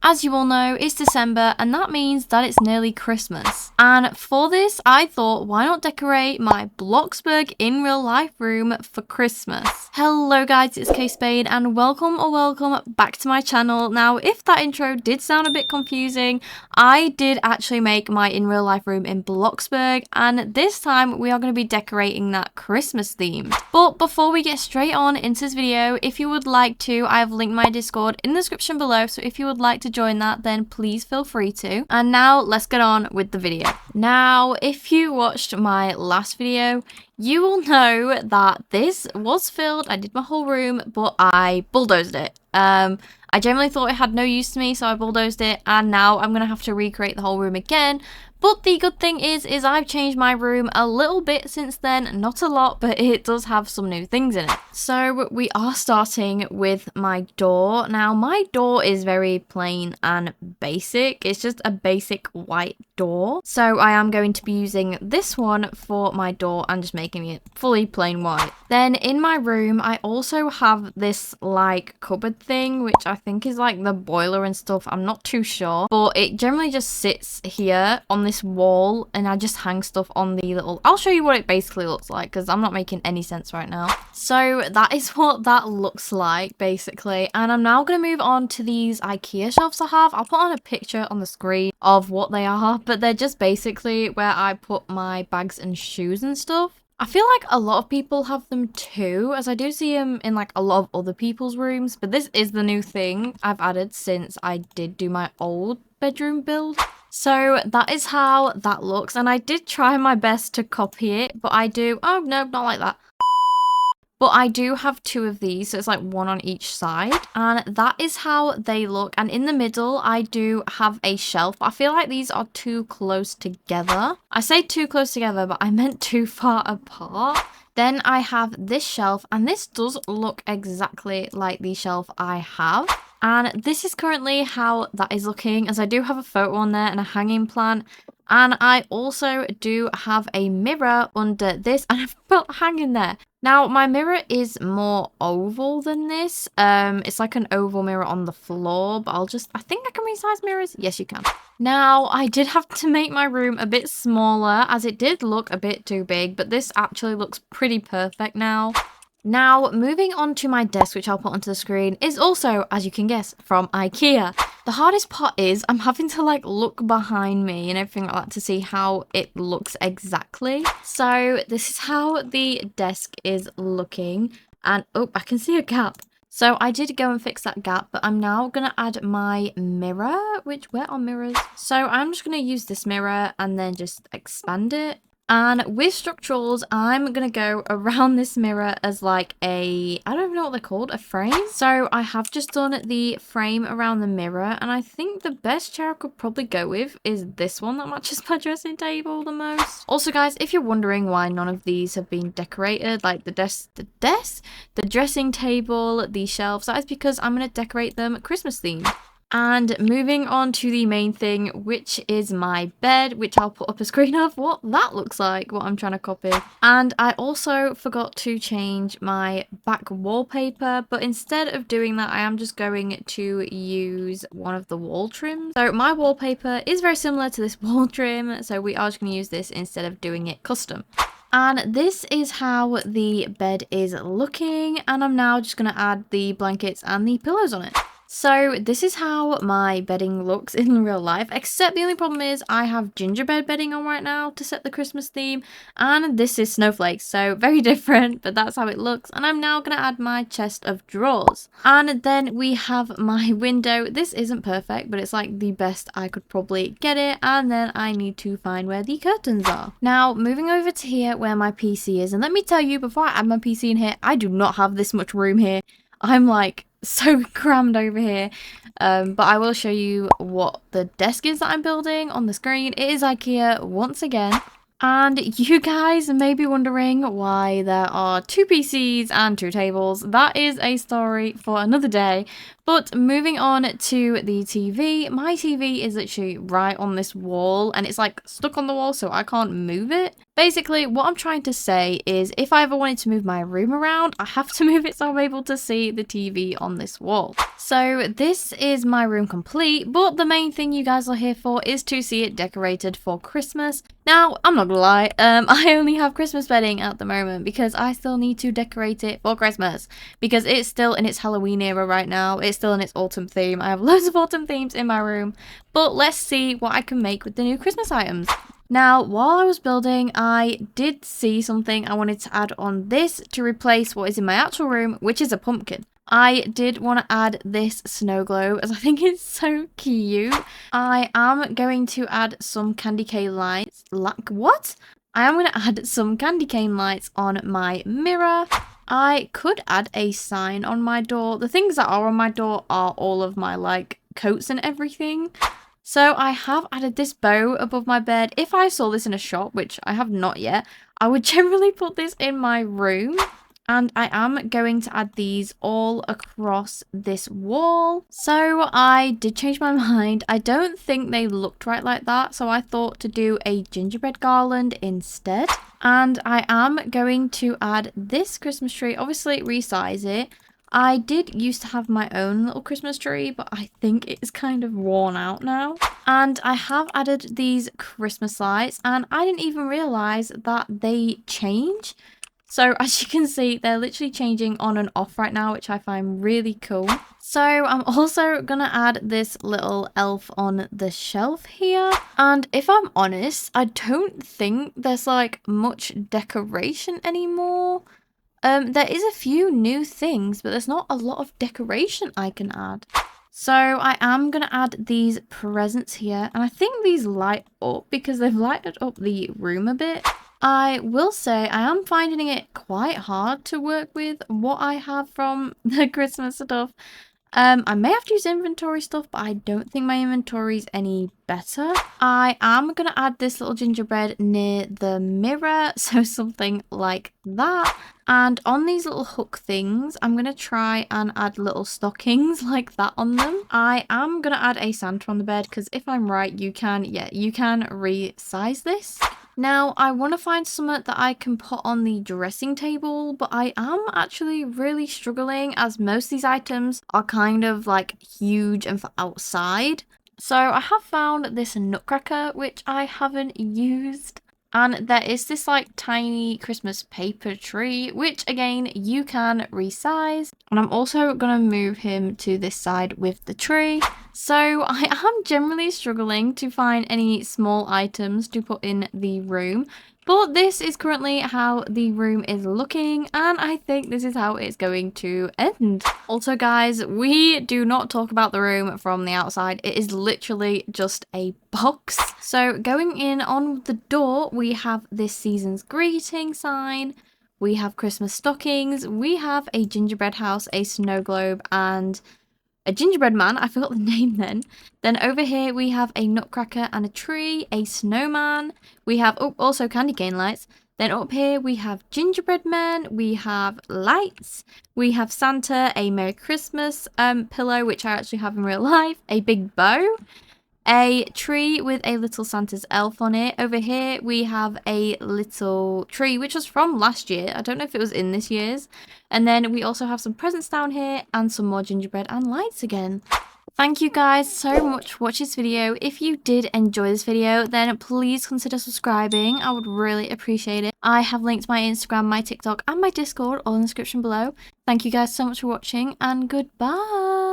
As you all know, it's December and that means that it's nearly Christmas. And for this, I thought, why not decorate my Bloxburg in real life room for Christmas? Hello guys, it's K-Spade and welcome back to my channel. Now, if that intro did sound a bit confusing, I did actually make my in real life room in Bloxburg, and this time we are going to be decorating that Christmas theme. But before we get straight on into this video, if you would like to, I have linked my Discord in the description below, so if you would like to join that, then please feel free to. And now let's get on with the video. Now, if you watched my last video, you will know that this was filled. I did my whole room, but I bulldozed it. I generally thought it had no use to me, so I bulldozed it, and now I'm gonna have to recreate the whole room again. But the good thing is I've changed my room a little bit since then, not a lot, but it does have some new things in it. So we are starting with my door. Now, my door is very plain and basic. It's just a basic white door. So I am going to be using this one for my door and just making it fully plain white. Then in my room, I also have this like cupboard thing, which I think is like the boiler and stuff. I'm not too sure, but it generally just sits here on this wall and I just hang stuff on the little... I'll show you what it basically looks like because I'm not making any sense right now. So that is what that looks like basically, and I'm now going to move on to these IKEA shelves I have. I'll put on a picture on the screen of what they are, but they're just basically where I put my bags and shoes and stuff. I feel like a lot of people have them too, as I do see them in like a lot of other people's rooms, but this is the new thing I've added since I did do my old bedroom build. So that is how that looks, and I did try my best to copy it, but I do... Oh, no, not like that. But I do have two of these, so it's like one on each side, and that is how they look. And in the middle, I do have a shelf, but I feel like these are too close together. I say too close together, but I meant too far apart. Then I have this shelf, and this does look exactly like the shelf I have. And this is currently how that is looking, as I do have a photo on there and a hanging plant. And I also do have a mirror under this, and I've put hanging there. Now, my mirror is more oval than this. It's like an oval mirror on the floor, but I think I can resize mirrors. Yes, you can. Now, I did have to make my room a bit smaller, as it did look a bit too big, but this actually looks pretty perfect now. Now, moving on to my desk, which I'll put onto the screen, is also, as you can guess, from IKEA. The hardest part is I'm having to like look behind me and everything like that to see how it looks exactly. So this is how the desk is looking, and oh, I can see a gap. So I did go and fix that gap, but I'm now going to add my mirror, where are mirrors? So I'm just going to use this mirror and then just expand it. And with structurals, I'm going to go around this mirror as like I don't even know what they're called, a frame. So I have just done the frame around the mirror, and I think the best chair I could probably go with is this one that matches my dressing table the most. Also guys, if you're wondering why none of these have been decorated, like the dressing table, the shelves, that is because I'm going to decorate them Christmas themed. And moving on to the main thing, which is my bed, which I'll put up a screen of what that looks like, what I'm trying to copy. And I also forgot to change my back wallpaper, but instead of doing that, I am just going to use one of the wall trims. So my wallpaper is very similar to this wall trim, so we are just going to use this instead of doing it custom. And this is how the bed is looking, and I'm now just going to add the blankets and the pillows on it. So this is how my bedding looks in real life, except the only problem is I have gingerbread bedding on right now to set the Christmas theme, and this is snowflakes, so very different, but that's how it looks. And I'm now going to add my chest of drawers. And then we have my window. This isn't perfect, but it's like the best I could probably get it, and then I need to find where the curtains are. Now, moving over to here where my PC is, and let me tell you, before I add my PC in here, I do not have this much room here. I'm like so crammed over here, but I will show you what the desk is that I'm building on the screen. It is IKEA once again, and you guys may be wondering why there are two PCs and two tables. That is a story for another day, But moving on to the TV, my TV is literally right on this wall and it's like stuck on the wall so I can't move it. Basically, what I'm trying to say is if I ever wanted to move my room around, I have to move it so I'm able to see the TV on this wall. So this is my room complete, but the main thing you guys are here for is to see it decorated for Christmas. Now, I'm not gonna lie, I only have Christmas bedding at the moment because I still need to decorate it for Christmas because it's still in its Halloween era right now. It's still in its autumn theme. I have loads of autumn themes in my room, but let's see what I can make with the new Christmas items. Now, while I was building, I did see something I wanted to add on this to replace what is in my actual room, which is a pumpkin. I did want to add this snow globe as I think it's so cute. I am going to add some candy cane lights. What? I am going to add some candy cane lights on my mirror. I could add a sign on my door. The things that are on my door are all of my like coats and everything. So I have added this bow above my bed. If I saw this in a shop, which I have not yet, I would generally put this in my room. And I am going to add these all across this wall. So I did change my mind. I don't think they looked right like that. So I thought to do a gingerbread garland instead. And I am going to add this Christmas tree, obviously resize it. I did used to have my own little Christmas tree, but I think it's kind of worn out now. And I have added these Christmas lights and I didn't even realize that they change. So as you can see, they're literally changing on and off right now, which I find really cool. So I'm also gonna add this little elf on the shelf here. And if I'm honest, I don't think there's like much decoration anymore. There is a few new things, but there's not a lot of decoration I can add. So I am going to add these presents here. And I think these light up because they've lighted up the room a bit. I will say I am finding it quite hard to work with what I have from the Christmas stuff. I may have to use inventory stuff, but I don't think my inventory is any better. I am going to add this little gingerbread near the mirror, so something like that. And on these little hook things, I'm going to try and add little stockings like that on them. I am going to add a Santa on the bed because if I'm right, you can resize this. Now, I want to find something that I can put on the dressing table, but I am actually really struggling as most of these items are kind of like huge and for outside. So I have found this nutcracker, which I haven't used. And there is this like tiny Christmas paper tree, which again, you can resize. And I'm also going to move him to this side with the tree. So I am generally struggling to find any small items to put in the room. But this is currently how the room is looking, and I think this is how it's going to end. Also, guys, we do not talk about the room from the outside. It is literally just a box. So going in on the door, we have this season's greeting sign. We have Christmas stockings. We have a gingerbread house, a snow globe, and a gingerbread man. I forgot the name then. Then over here we have a nutcracker and a tree, a snowman. We have also candy cane lights. Then up here we have gingerbread men. We have lights. We have Santa, a Merry Christmas pillow, which I actually have in real life. A big bow. A tree with a little Santa's elf on it. Over here we have a little tree which was from last year. I don't know if it was in this year's. And then we also have some presents down here and some more gingerbread and lights again. Thank you guys so much for watching this video. If you did enjoy this video, then please consider subscribing. I would really appreciate it. I have linked my Instagram, my TikTok and my Discord all in the description below. Thank you guys so much for watching and goodbye.